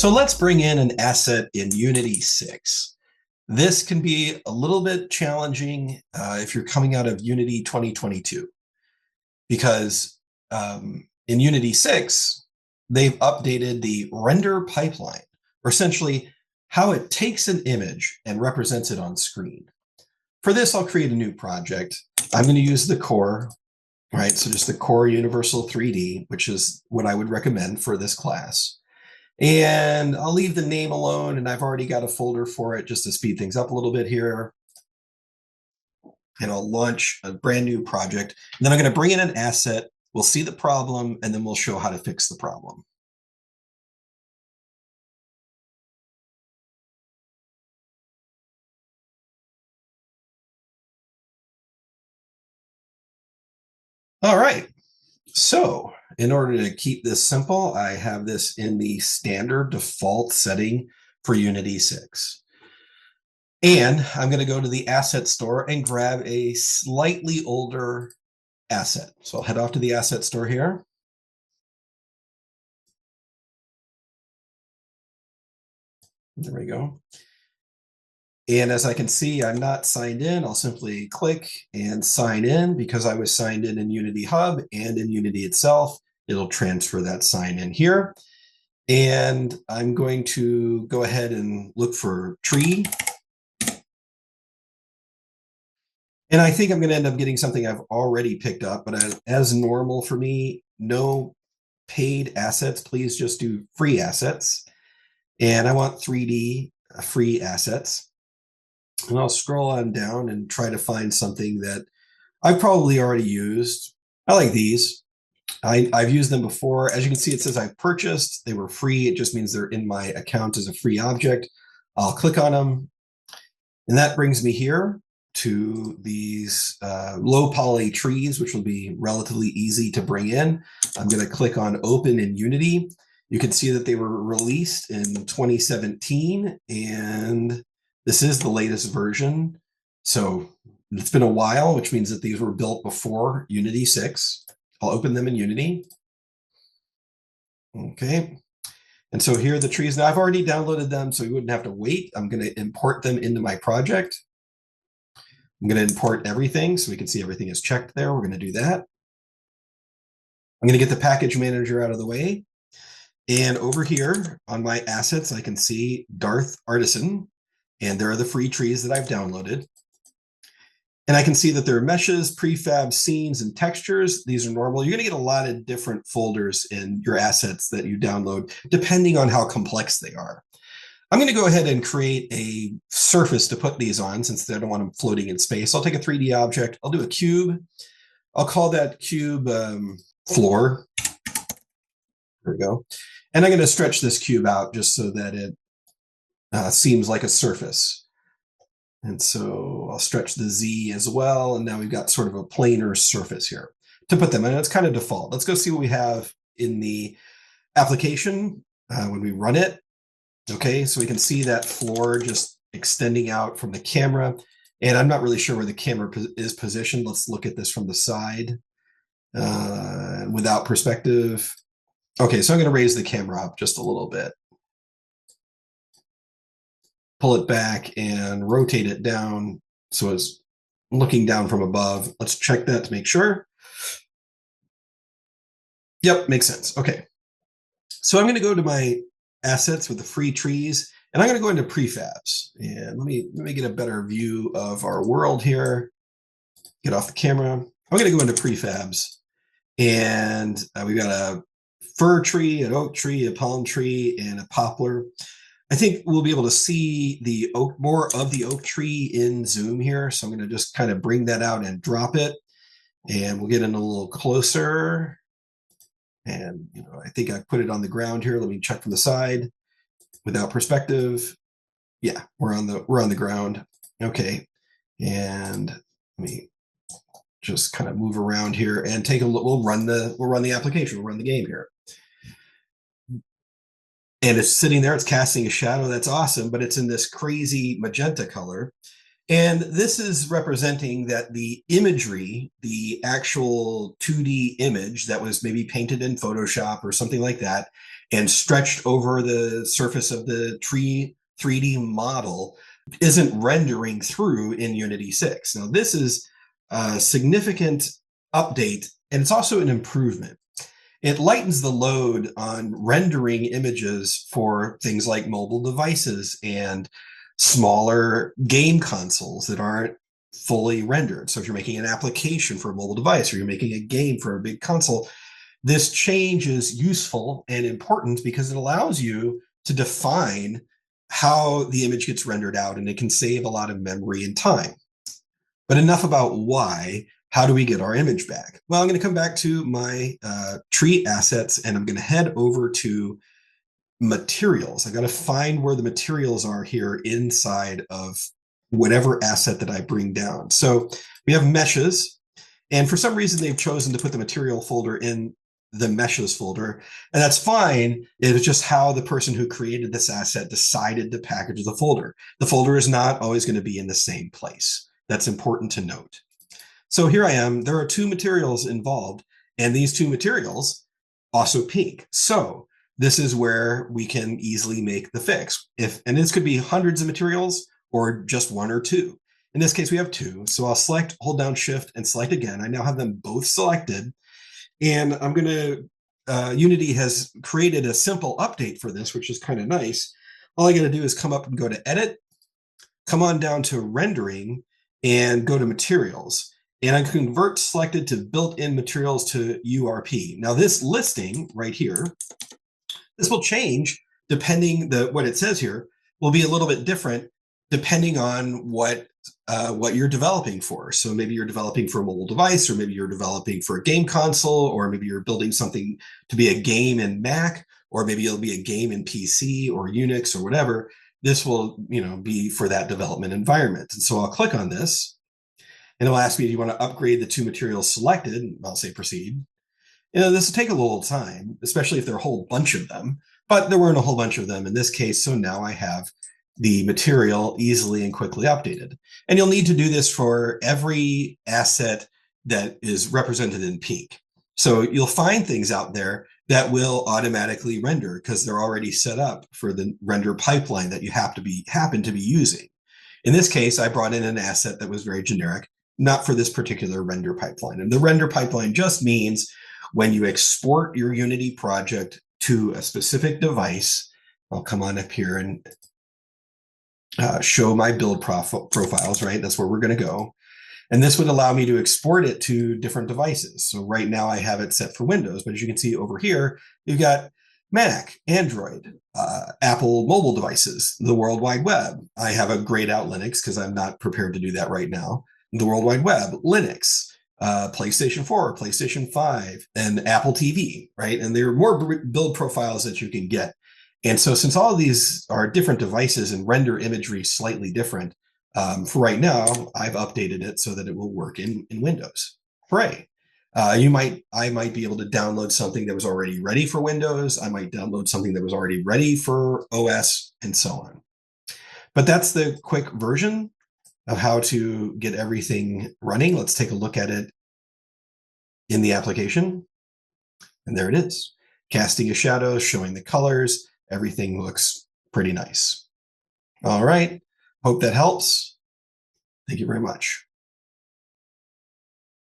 So let's bring in an asset in Unity 6. This can be a little bit challenging if you're coming out of Unity 2022, because in Unity 6, they've updated the render pipeline, or essentially how it takes an image and represents it on screen. For this, I'll create a new project. I'm going to use the core, right? So just the core Universal 3D, which is what I would recommend for this class. And I'll leave the name alone, and I've already got a folder for it just to speed things up a little bit here. And I'll launch a brand new project. And then I'm going to bring in an asset. We'll see the problem, and then we'll show how to fix the problem. All right. So in order to keep this simple, I have this in the standard default setting for Unity 6. And I'm going to go to the asset store and grab a slightly older asset. So I'll head off to the asset store here. There we go. And as I can see, I'm not signed in. I'll simply click and sign in because I was signed in Unity Hub and in Unity itself. It'll transfer that sign in here. And I'm going to go ahead and look for tree. And I think I'm going to end up getting something I've already picked up, but as normal for me, no paid assets. Please just do free assets. And I want 3D free assets. And I'll scroll on down and try to find something that I've probably already used. I like these. I've used them before. As you can see, it says I've purchased. They were free. It just means they're in my account as a free object. I'll click on them. And that brings me here to these low poly trees, which will be relatively easy to bring in. I'm going to click on Open in Unity. You can see that they were released in 2017, and this is the latest version. So it's been a while, which means that these were built before Unity 6. I'll open them in Unity. Okay. And so here are the trees. Now I've already downloaded them, so you wouldn't have to wait. I'm going to import them into my project. I'm going to import everything so we can see everything is checked there. We're going to do that. I'm going to get the package manager out of the way. And over here on my assets, I can see Darth Artisan. And there are the free trees that I've downloaded. And I can see that there are meshes, prefab, scenes, and textures. These are normal. You're going to get a lot of different folders in your assets that you download, depending on how complex they are. I'm going to go ahead and create a surface to put these on, since I don't want them floating in space. I'll take a 3D object. I'll do a cube. I'll call that cube floor. There we go. And I'm going to stretch this cube out just so that it seems like a surface. And so I'll stretch the Z as well. And now we've got sort of a planar surface here to put them in. It's kind of default. Let's go see what we have in the application when we run it. Okay, so we can see that floor just extending out from the camera. And I'm not really sure where the camera is positioned. Let's look at this from the side without perspective. Okay, so I'm going to raise the camera up just a little bit. Pull it back and rotate it down so it's looking down from above. Let's check that to make sure. Yep, makes sense. Okay. So I'm going to go to my assets with the free trees, and I'm going to go into prefabs. And let me get a better view of our world here. Get off the camera. I'm going to go into prefabs, and we've got a fir tree, an oak tree, a palm tree, and a poplar. I think we'll be able to see the oak, more of the oak tree in zoom here. So I'm going to just kind of bring that out and drop it, and we'll get in a little closer. And I think I put it on the ground here. Let me check from the side without perspective. Yeah, we're on the ground. Okay, and let me just kind of move around here and take a look. We'll run the application. We'll run the game here. And it's sitting there, it's casting a shadow. That's awesome, but it's in this crazy magenta color. And this is representing that the imagery, the actual 2D image that was maybe painted in Photoshop or something like that, and stretched over the surface of the tree 3D model isn't rendering through in Unity 6. Now, this is a significant update, and it's also an improvement. It lightens the load on rendering images for things like mobile devices and smaller game consoles that aren't fully rendered. So if you're making an application for a mobile device or you're making a game for a big console, this change is useful and important because it allows you to define how the image gets rendered out, and it can save a lot of memory and time. But enough about why. How do we get our image back? Well, I'm going to come back to my tree assets, and I'm going to head over to materials. I got to find where the materials are here inside of whatever asset that I bring down. So we have meshes, and for some reason they've chosen to put the material folder in the meshes folder, and that's fine. It was just how the person who created this asset decided to package the folder. The folder is not always going to be in the same place. That's important to note. So here I am. There are two materials involved, and these two materials also pink. So this is where we can easily make the fix. And this could be hundreds of materials or just one or two. In this case, we have two. So I'll select, hold down Shift, and select again. I now have them both selected. And I'm going to, Unity has created a simple update for this, which is kind of nice. All I got to do is come up and go to Edit, come on down to Rendering, and go to Materials. And I convert selected to built-in materials to URP. Now this listing right here, this will change depending, what it says here will be a little bit different depending on what you're developing for. So maybe you're developing for a mobile device, or maybe you're developing for a game console, or maybe you're building something to be a game in Mac, or maybe it'll be a game in PC or Unix or whatever. This will, be for that development environment. And so I'll click on this, and it'll ask me, do you want to upgrade the two materials selected? I'll say proceed. This will take a little time, especially if there are a whole bunch of them, but there weren't a whole bunch of them in this case. So now I have the material easily and quickly updated. And you'll need to do this for every asset that is represented in pink. So you'll find things out there that will automatically render because they're already set up for the render pipeline that you happen to be using. In this case, I brought in an asset that was very generic, not for this particular render pipeline. And the render pipeline just means when you export your Unity project to a specific device, I'll come on up here and show my build profiles, right? That's where we're going to go. And this would allow me to export it to different devices. So right now I have it set for Windows, but as you can see over here, you've got Mac, Android, Apple mobile devices, the World Wide Web. I have a grayed out Linux because I'm not prepared to do that right now. The World Wide Web, Linux, PlayStation 4, PlayStation 5, and Apple TV, right? And there are more build profiles that you can get. And so since all of these are different devices and render imagery slightly different, for right now, I've updated it so that it will work in Windows. Hooray. I might be able to download something that was already ready for Windows. I might download something that was already ready for OS, and so on. But that's the quick version of how to get everything running. Let's take a look at it in the application. And there it is. Casting a shadow, showing the colors. Everything looks pretty nice. All right. Hope that helps. Thank you very much.